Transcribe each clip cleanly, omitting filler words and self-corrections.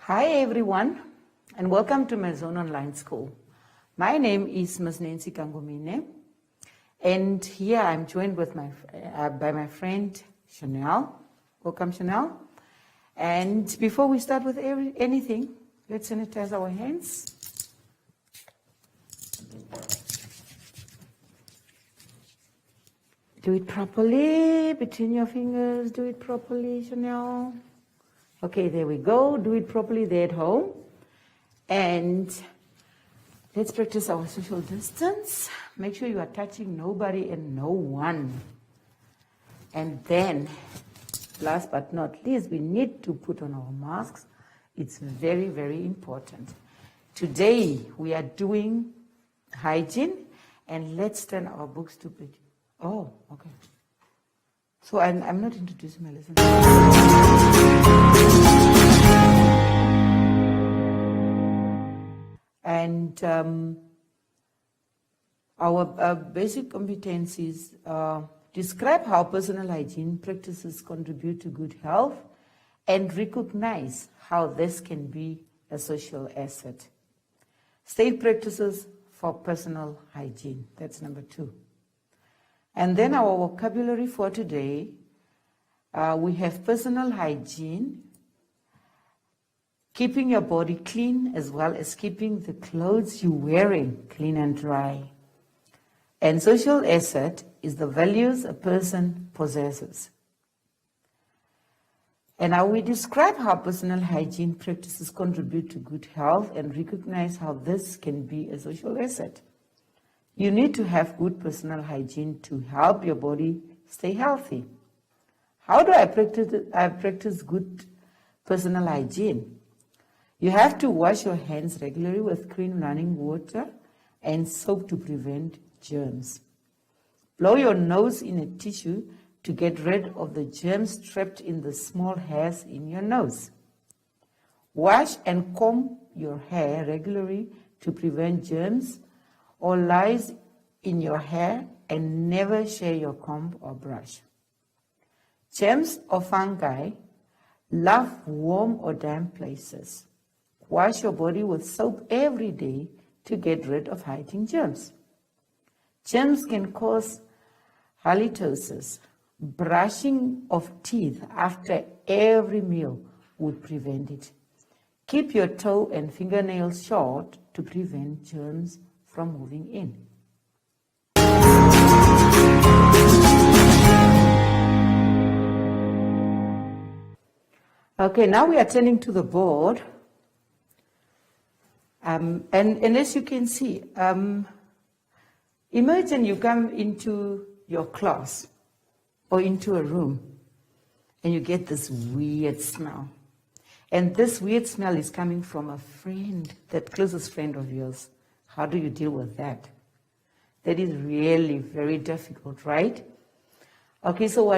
Hi everyone, and welcome to my Zone Online School. My name is Ms. Nancy Kangomine, and here I'm joined with by my friend Chanel. Welcome, Chanel. And before we start with anything, let's sanitize our hands. Do it properly, between your fingers, do it properly, Chanel. Okay, there we go. Do it properly there at home. And let's practice our social distance. Make sure you are touching nobody and no one. And then, last but not least, we need to put on our masks. It's very, very important. Today, we are doing hygiene, and let's turn our books to page. Oh, okay. So I'm not introducing my lesson. And our basic competencies describe how personal hygiene practices contribute to good health and recognize how this can be a social asset. State practices for personal hygiene. That's number 2. And then our vocabulary for today, we have personal hygiene, keeping your body clean as well as keeping the clothes you're wearing clean and dry. And social asset is the values a person possesses. And now we describe how personal hygiene practices contribute to good health and recognize how this can be a social asset. You need to have good personal hygiene to help your body stay healthy. How do I practice it? I practice good personal hygiene. You have to wash your hands regularly with clean running water and soap to prevent germs. Blow your nose in a tissue to get rid of the germs trapped in the small hairs in your nose. Wash and comb your hair regularly to prevent germs or lice in your hair, and never share your comb or brush. Germs or fungi love warm or damp places. Wash your body with soap every day to get rid of hiding germs. Germs can cause halitosis. Brushing of teeth after every meal would prevent it. Keep your toe and fingernails short to prevent germs from moving in. Okay, now we are turning to the board. And as you can see, imagine you come into your class or into a room and you get this weird smell. And this weird smell is coming from a friend, that closest friend of yours. How do you deal with that? That is really very difficult, right? Okay, so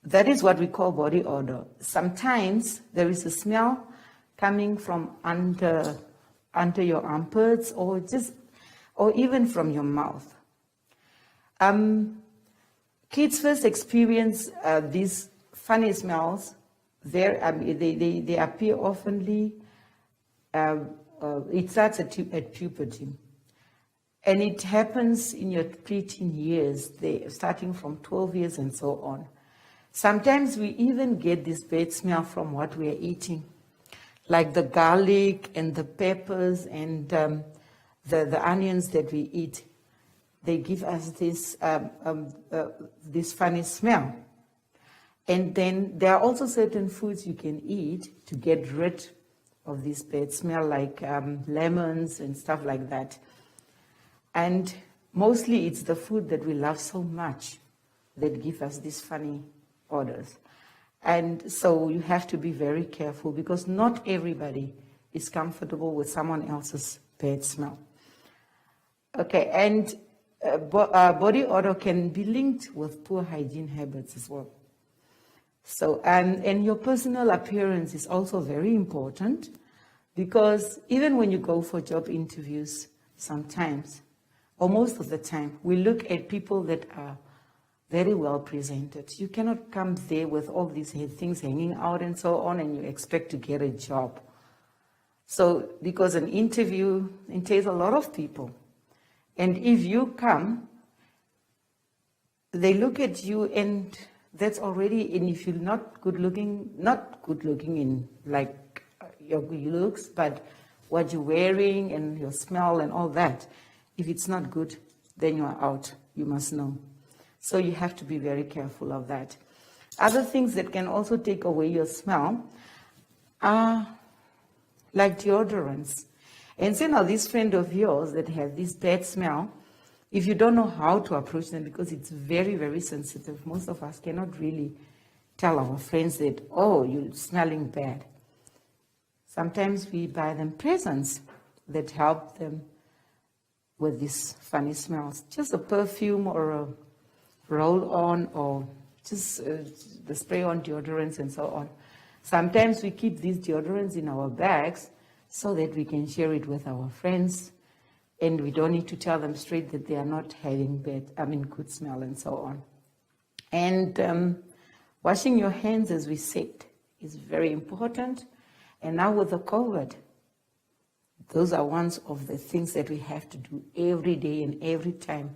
that is what we call body odor. Sometimes there is a smell coming from under your armpits or even from your mouth. Kids first experience these funny smells. They appear oftenly. It starts at puberty. And it happens in your preteen years, starting from 12 years and so on. Sometimes we even get this bad smell from what we are eating, like the garlic and the peppers and the onions that we eat. They give us this funny smell. And then there are also certain foods you can eat to get rid of this bad smell, like lemons and stuff like that. And mostly it's the food that we love so much that give us these funny odors. And so you have to be very careful because not everybody is comfortable with someone else's bad smell. Okay, and body odor can be linked with poor hygiene habits as well. So, and your personal appearance is also very important because even when you go for job interviews, sometimes, or most of the time, we look at people that very well presented. You cannot come there with all these things hanging out and so on, and you expect to get a job. So, because an interview entails a lot of people. And if you come, they look at you, and that's already, and if you're not good looking in like your looks, but what you're wearing and your smell and all that, if it's not good, then you are out. You must know. So you have to be very careful of that. Other things that can also take away your smell are like deodorants. And so now this friend of yours that have this bad smell, if you don't know how to approach them, because it's very, very sensitive, most of us cannot really tell our friends that, oh, you're smelling bad. Sometimes we buy them presents that help them with these funny smells. Just a perfume or a roll-on, or just the spray-on deodorants and so on. Sometimes we keep these deodorants in our bags so that we can share it with our friends, and we don't need to tell them straight that they are not having good smell and so on. And washing your hands, as we said, is very important. And now with the COVID, those are one of the things that we have to do every day and every time.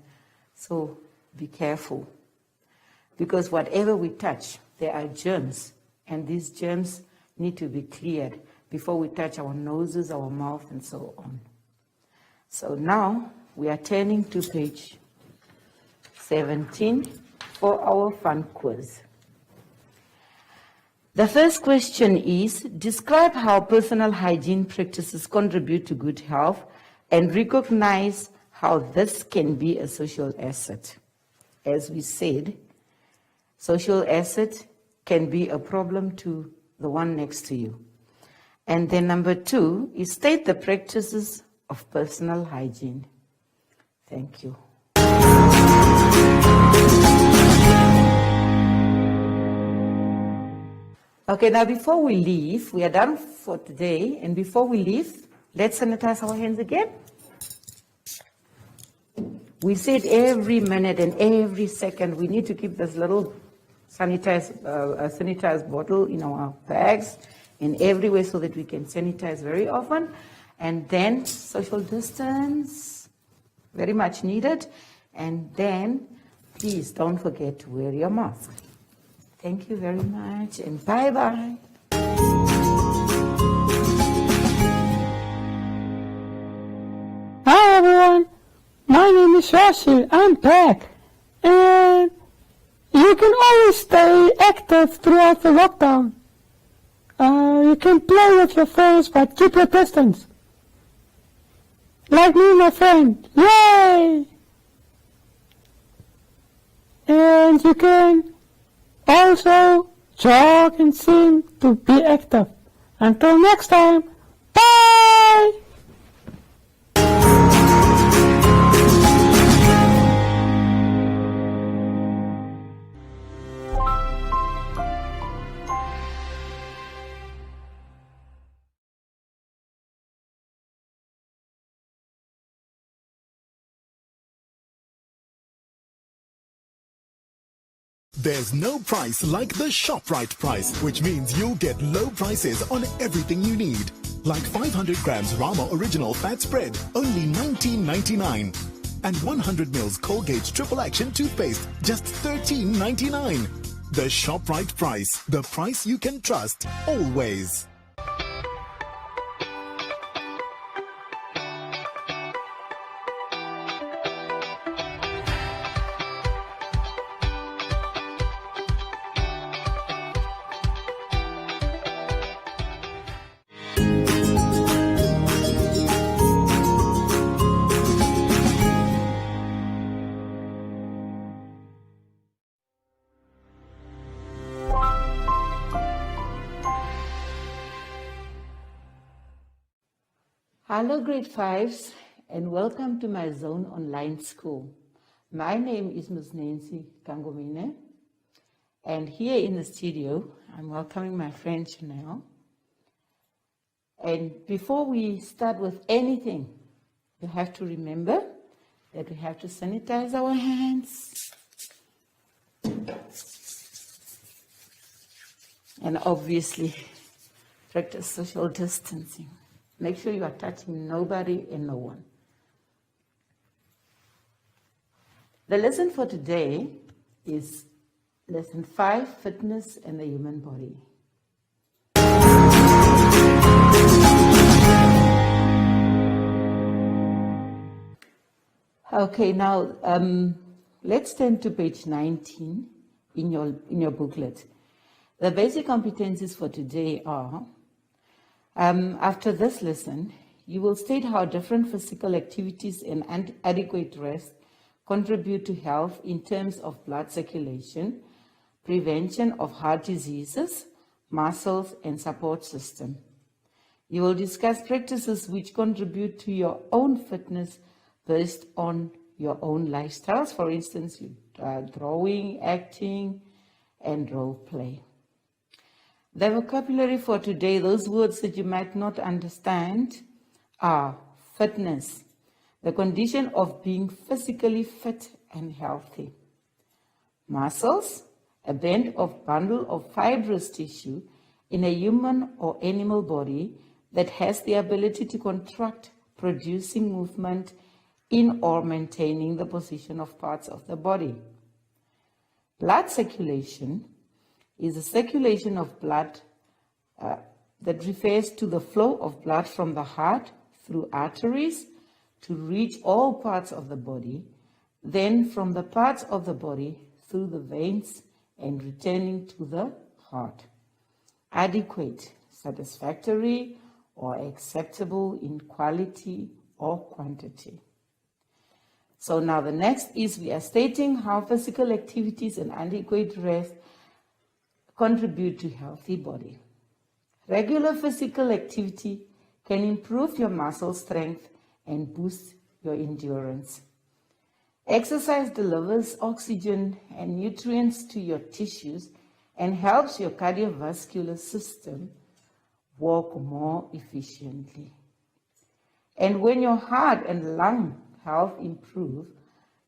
So be careful, because whatever we touch, there are germs, and these germs need to be cleared before we touch our noses, our mouth, and so on. So now we are turning to page 17 for our fun quiz. The first question is, describe how personal hygiene practices contribute to good health and recognize how this can be a social asset. As we said, social asset can be a problem to the one next to you. And then number 2 is state the practices of personal hygiene. Thank you. Okay, now before we leave, we are done for today, and before we leave, let's sanitize our hands again. We said every minute and every second we need to keep this little sanitized bottle in our bags and everywhere so that we can sanitize very often. And then social distance, very much needed. And then please don't forget to wear your mask. Thank you very much, and bye-bye. Hi everyone, my name is Rachel. I'm back, and you can always stay active throughout the lockdown. You can play with your friends, but keep your distance. Like me and my friend, yay! And you can also jog and sing to be active. Until next time, bye! There's no price like the Shoprite price, which means you'll get low prices on everything you need. Like 500 grams Rama Original Fat Spread, only $19.99. And 100 mils Colgate Triple Action Toothpaste, just $13.99. The Shoprite price, the price you can trust, always. Hello grade 5s, and welcome to my Zone Online School. My name is Ms. Nancy Kangomine, and here in the studio I'm welcoming my friend Chanel. And before we start with anything, you have to remember that we have to sanitize our hands. And obviously, practice social distancing. Make sure you are touching nobody and no one. The lesson for today is lesson 5, fitness and the human body. Okay, now let's turn to page 19 in your booklet. The basic competencies for today are, after this lesson, you will state how different physical activities and adequate rest contribute to health in terms of blood circulation, prevention of heart diseases, muscles, and support system. You will discuss practices which contribute to your own fitness based on your own lifestyles, for instance, drawing, acting, and role play. The vocabulary for today, those words that you might not understand are fitness, the condition of being physically fit and healthy. Muscles, a bundle of fibrous tissue in a human or animal body that has the ability to contract, producing movement in or maintaining the position of parts of the body. Blood circulation is a circulation of blood that refers to the flow of blood from the heart through arteries to reach all parts of the body, then from the parts of the body through the veins and returning to the heart. Adequate, satisfactory, or acceptable in quality or quantity. So now the next is we are stating how physical activities and adequate rest contribute to healthy body. Regular physical activity can improve your muscle strength and boost your endurance. Exercise delivers oxygen and nutrients to your tissues and helps your cardiovascular system work more efficiently. And when your heart and lung health improve,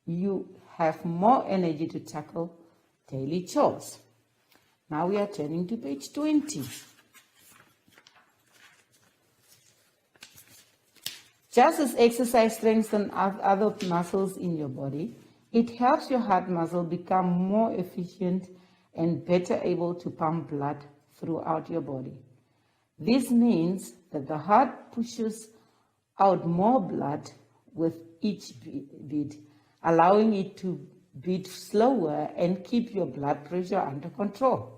you have more energy to tackle daily chores. Now we are turning to page 20. Just as exercise strengthens other muscles in your body, it helps your heart muscle become more efficient and better able to pump blood throughout your body. This means that the heart pushes out more blood with each beat, allowing it to beat slower and keep your blood pressure under control.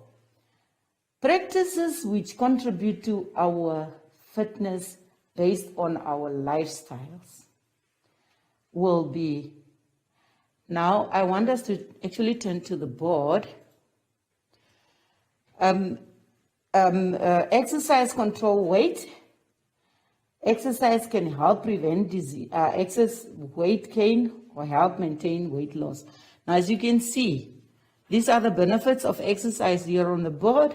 Practices which contribute to our fitness based on our lifestyles will be, now I want us to actually turn to the board. Exercise control weight. Exercise can help prevent disease, excess weight gain or help maintain weight loss. Now, as you can see, these are the benefits of exercise here on the board.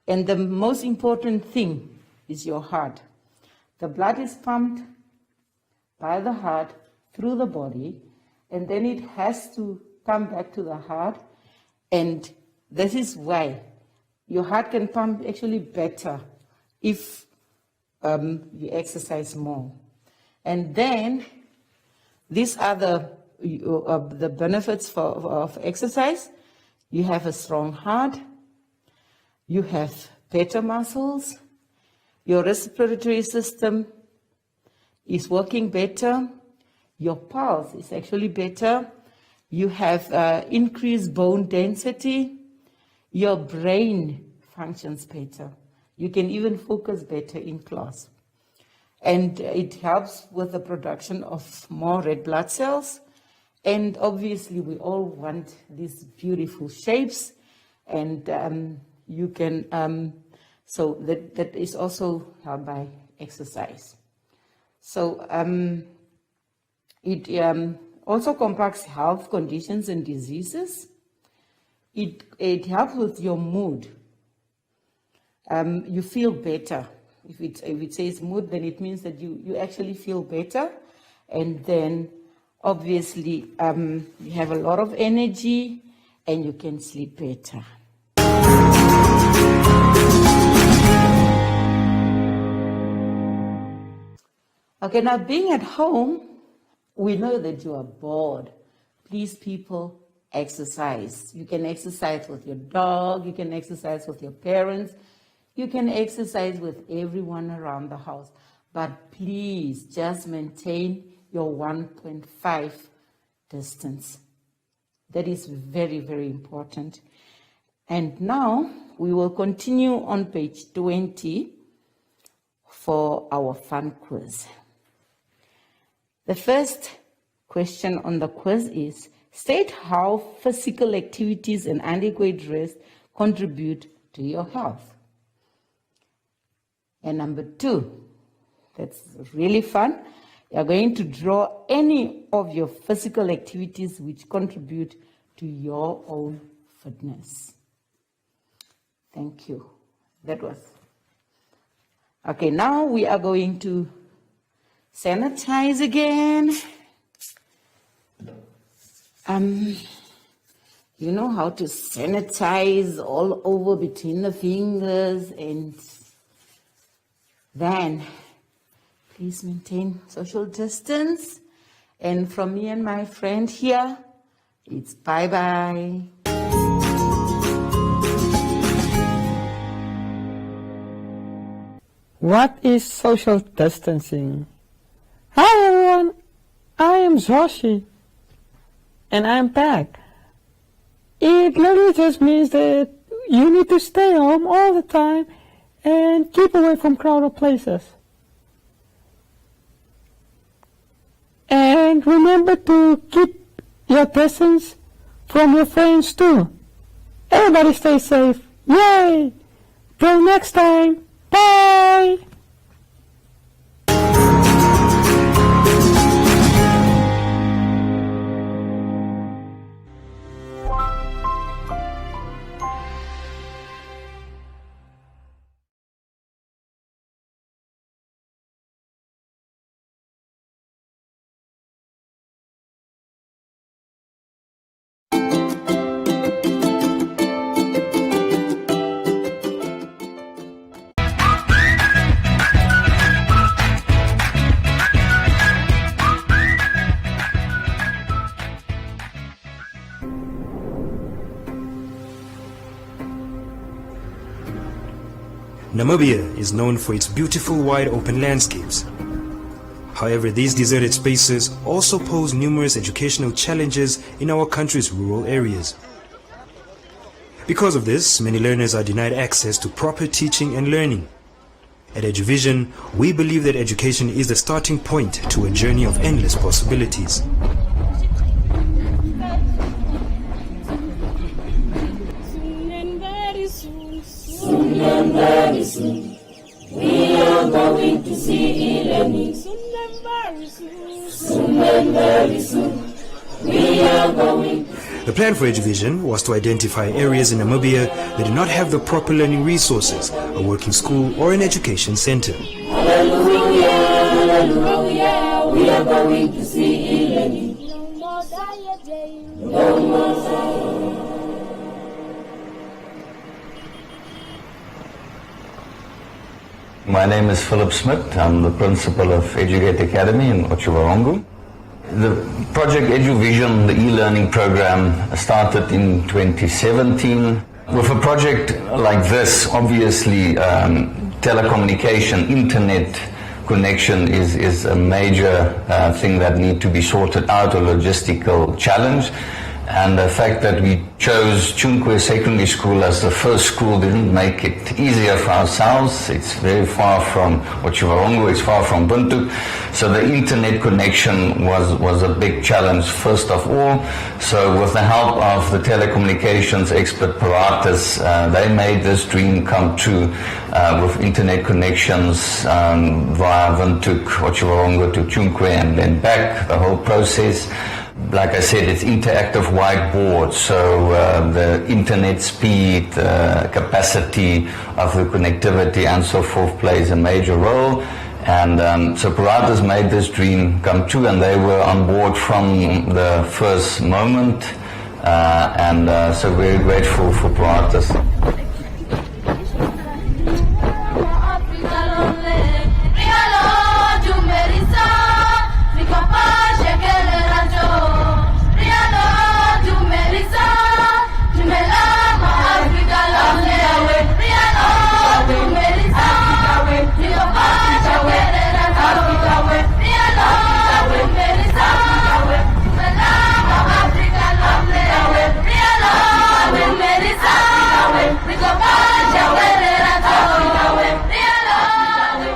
And the most important thing is your heart. The blood is pumped by the heart through the body, and then it has to come back to the heart. And this is why your heart can pump actually better if you exercise more. And then these are the benefits of exercise. You have a strong heart, you have better muscles, your respiratory system is working better, your pulse is actually better, you have increased bone density, your brain functions better. You can even focus better in class. And it helps with the production of more red blood cells. And obviously, we all want these beautiful shapes. And you can, so that is also helped by exercise. So it also compacts health conditions and diseases. It helps with your mood. You feel better. If it says mood, then it means that you actually feel better. And then obviously you have a lot of energy and you can sleep better. Okay, now being at home, we know that you are bored. Please, people, exercise. You can exercise with your dog, you can exercise with your parents, you can exercise with everyone around the house. But please, just maintain your 1.5 distance. That is very, very important. And now we will continue on page 20 for our fun quiz. The first question on the quiz is, state how physical activities and adequate rest contribute to your health. And number 2, that's really fun. You are going to draw any of your physical activities which contribute to your own fitness. Thank you. That was. Okay, now we are going to sanitize again. You know how to sanitize all over between the fingers, and then please maintain social distance. And from me and my friend here, it's bye-bye. What is social distancing? Hi everyone, I am Zoshi, and I'm back. It literally just means that you need to stay home all the time and keep away from crowded places. And remember to keep your distance from your friends too. Everybody stay safe. Yay! Till next time. Bye! Namibia is known for its beautiful wide open landscapes. However, these deserted spaces also pose numerous educational challenges in our country's rural areas. Because of this, many learners are denied access to proper teaching and learning. At Eduvision, we believe that education is the starting point to a journey of endless possibilities. Soon and very soon, we are going to see e-learning. Soon and very soon, we are going to see. The plan for Eduvision was to identify areas in Namibia that do not have the proper learning resources, a working school or an education center. Hallelujah, hallelujah, we are going to see e-learning. No more dieting, no more dieting. My name is Philip Smith. I'm the principal of Educate Academy in Otjiwarongo. The project Eduvision, the e-learning program, started in 2017. With a project like this, obviously telecommunication, internet connection is a major thing that need to be sorted out, a logistical challenge. And the fact that we chose Chunkwe Secondary School as the first school didn't make it easier for ourselves. It's very far from Otjiwarongo, it's far from Buntu. So the internet connection was a big challenge first of all. So with the help of the telecommunications expert Paratus, they made this dream come true with internet connections via Windhoek, Otjiwarongo to Chunkwe and then back, the whole process. Like I said, it's interactive whiteboard, so the internet speed, capacity of the connectivity and so forth plays a major role. And so Paratus made this dream come true, and they were on board from the first moment. and so very grateful for Pratis.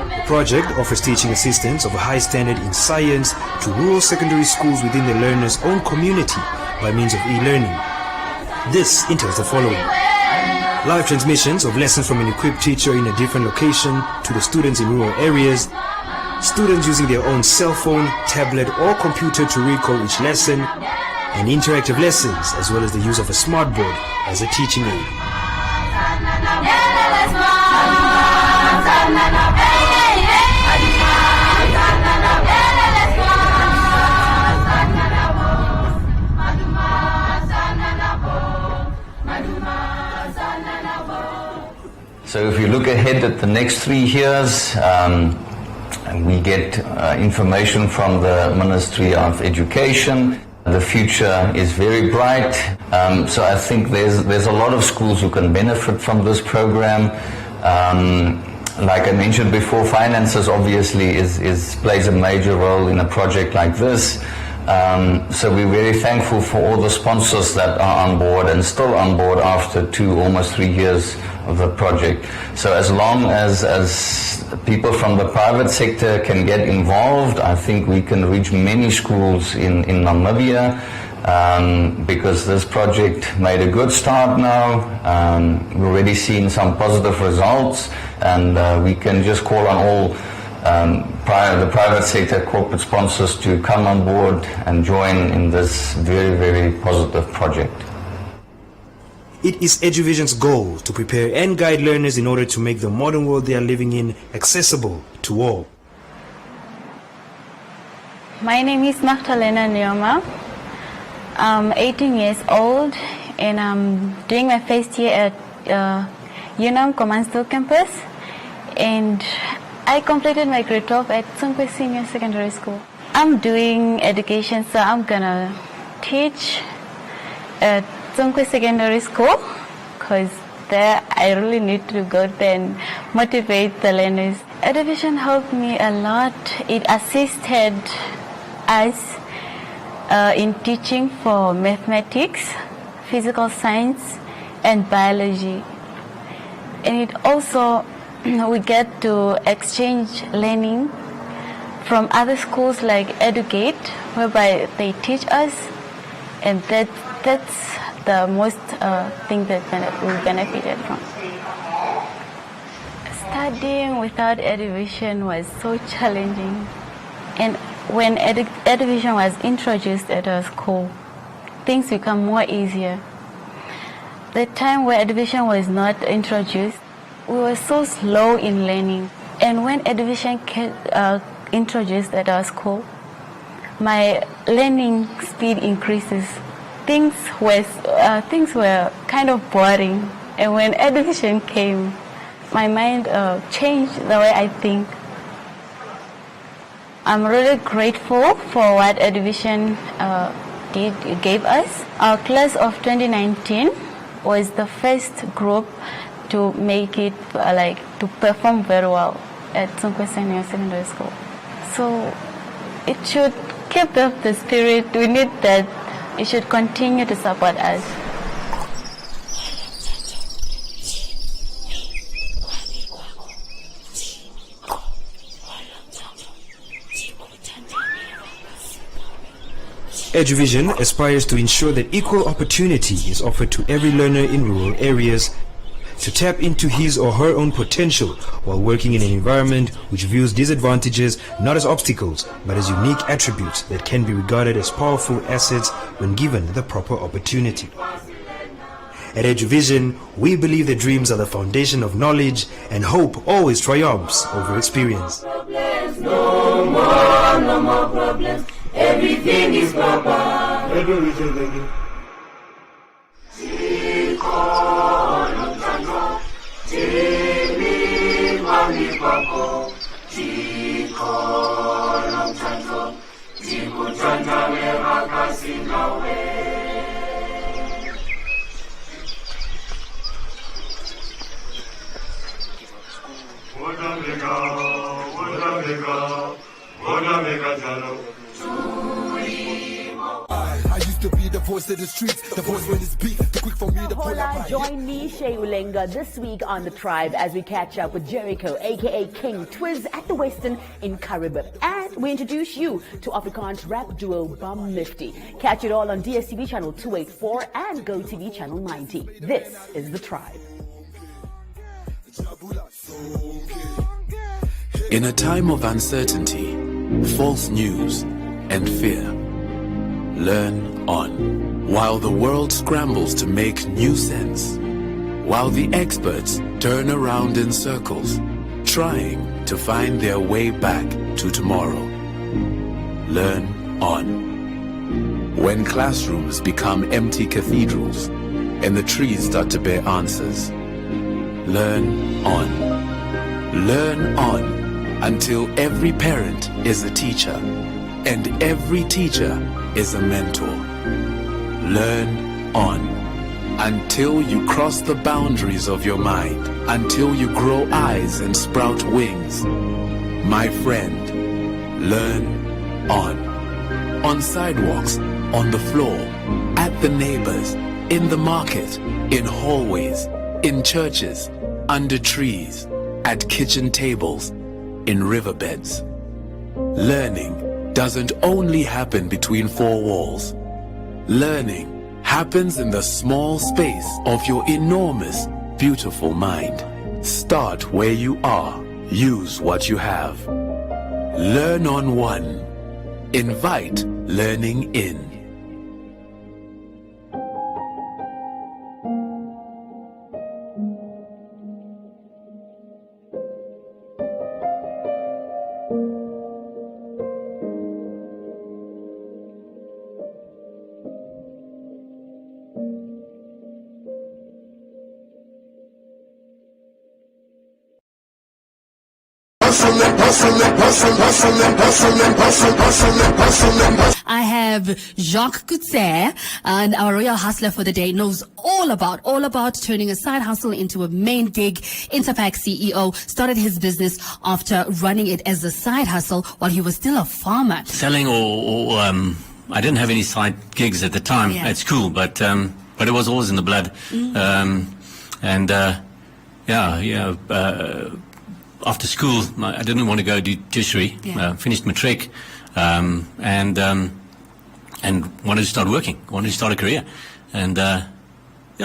The project offers teaching assistance of a high standard in science to rural secondary schools within the learner's own community by means of e-learning. This entails the following: live transmissions of lessons from an equipped teacher in a different location to the students in rural areas, students using their own cell phone, tablet or computer to recall each lesson, and interactive lessons as well as the use of a smartboard as a teaching aid. So if you look ahead at the next 3 years, we get information from the Ministry of Education. The future is very bright. So I think there's a lot of schools who can benefit from this program. Like I mentioned before, finances obviously plays a major role in a project like this. So we're very thankful for all the sponsors that are on board and still on board after almost 3 years of the project. So as long as people from the private sector can get involved, I think we can reach many schools in Namibia, because this project made a good start now. We've already seen some positive results, and we can just call on all the private sector corporate sponsors to come on board and join in this very, very positive project. It is eduvision's goal to prepare and guide learners in order to make the modern world they are living in accessible to all. My name is Magdalena Neoma. I'm 18 years old and I'm doing my first year at UNAM Command campus, and I completed my grade 12 at Tsongwe Senior Secondary School. I'm doing education, so I'm gonna teach at Tsongwe Secondary School, because there I really need to go there and motivate the learners. Eduvision helped me a lot. It assisted us in teaching for mathematics, physical science, and biology. And it also, we get to exchange learning from other schools like Educate, whereby they teach us, and that's the most thing that we benefited from. Studying without eduvision was so challenging, and when eduvision was introduced at our school, things become more easier. The time where eduvision was not introduced, we were so slow in learning, and when eduvision introduced at our school, my learning speed increases. Things were kind of boring, and when eduvision came, my mind changed the way I think. I'm really grateful for what eduvision gave us. Our class of 2019 was the first group to make it to perform very well at Tsongwe Senior Secondary School. So it should keep up the spirit. We need that. It should continue to support us. Eduvision aspires to ensure that equal opportunity is offered to every learner in rural areas to tap into his or her own potential while working in an environment which views disadvantages not as obstacles but as unique attributes that can be regarded as powerful assets when given the proper opportunity. At Eduvision, we believe that dreams are the foundation of knowledge, and hope always triumphs over experience. No more problems. Everything is proper. I used to be the voice of the streets, the voice when it's beat, the quick for me to pull Hola, up. join me, Shay Ulenga, this week on The Tribe as we catch up with Jericho, aka King Twiz at the Western in Caribbean. And we introduce you to Afrikaans rap duo Bum Nifty. Catch it all on DSTV channel 284 and GoTV channel 90. This is The Tribe. In a time of uncertainty, false news, and fear, learn on. While the world scrambles to make new sense, while the experts turn around in circles, trying to find their way back to tomorrow, learn on. When classrooms become empty cathedrals and the trees start to bear answers, learn on. Learn on until every parent is a teacher and every teacher is a mentor. Learn on until you cross the boundaries of your mind, until you grow eyes and sprout wings. My friend, learn on. On sidewalks, on the floor, at the neighbors, in the market, in hallways, in churches, under trees, at kitchen tables, in riverbeds. Learning doesn't only happen between four walls. Learning happens in the small space of your enormous, beautiful mind. Start where you are. Use what you have. Learn on one. Invite learning in. I have Jacques Coutser, and our royal hustler for the day, knows all about turning a side hustle into a main gig. Interpack CEO started his business after running it as a side hustle while he was still a farmer. Selling or I didn't have any side gigs at the time at school, but it was always in the blood. After school, I didn't want to go do tertiary. Finished matric, and wanted to start working. Wanted to start a career, and I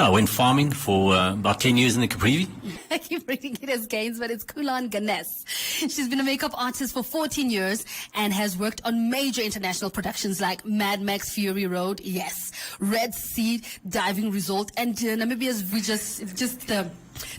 went farming for about 10 years in the Caprivi. I keep reading it as Gaines, but it's Kulan Ganes. She's been a makeup artist for 14 years and has worked on major international productions like Mad Max Fury Road, Red Sea Diving Resort, and Namibia's just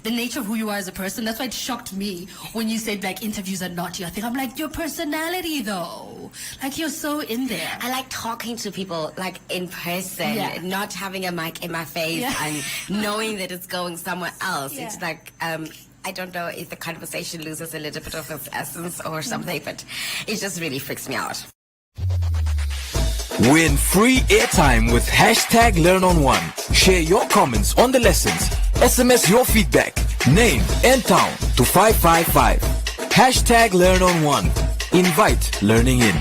the nature of who you are as a person. That's why it shocked me when you said like interviews are not your thing. I'm like, your personality though, like you're so in there. I like talking to people like in person, not having a mic in my face and knowing that it's going somewhere else. It's like I don't know if the conversation loses a little bit of its essence or something, but it just really freaks me out. Win free airtime with hashtag #LearnOn1. Share your comments on the lessons. SMS your feedback, name and town to 555. Hashtag #LearnOn1. Invite learning in.